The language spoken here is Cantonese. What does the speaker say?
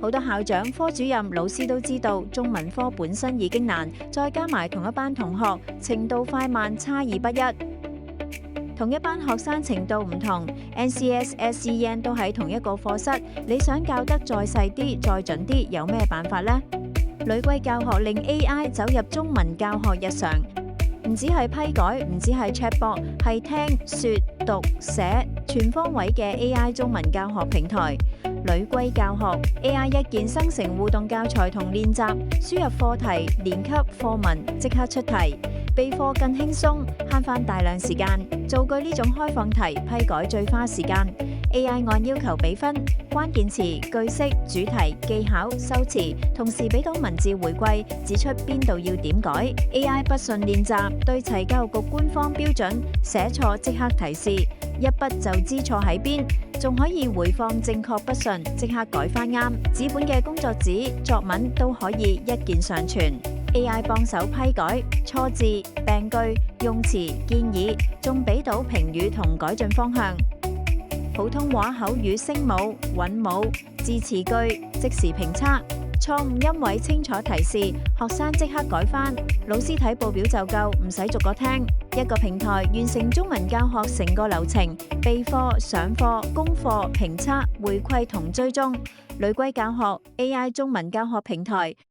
好多校長、科主任、老師都知道中文科本身已經難，再加埋同一班同學程度快慢差異不一。同一班學生程度唔同 ，NCS、SEN 都喺同一個課室，你想教得再細啲、再準啲，有咩辦法呢？女龜教學令 AI 走入中文教學日常，唔止係批改，唔止係 chatbot， 係聽、說、讀、寫全方位嘅 AI 中文教學平台。女龜教學 AI 一鍵生成互動教材同練習，輸入課題、年級課文即刻出題，備課更輕鬆，慳返大量時間。造句呢種開放題批改最花時間。AI 按要求俾分，關鍵詞、句式、主題、技巧、修辭，同時俾到文字回饋，指出邊度要點改。AI 筆順練習對齊教育局官方標準，寫錯即刻提示，一筆就知錯喺邊，仲可以回放正確筆順，即刻改返啱。紙本嘅工作紙、作文都可以一鍵上傳。AI 幫手批改錯字、病句、用詞、建議，仲俾到評語同改進方向。普通話口語聲母、韻母、字詞句即時評測，錯誤音位清楚提示，學生即刻改返，老師睇報表就夠，唔使逐個聽。一個平台完成中文教學成個流程，備課、上課、功課、評測、回饋同追蹤。女龜教學 AI 中文教學平台。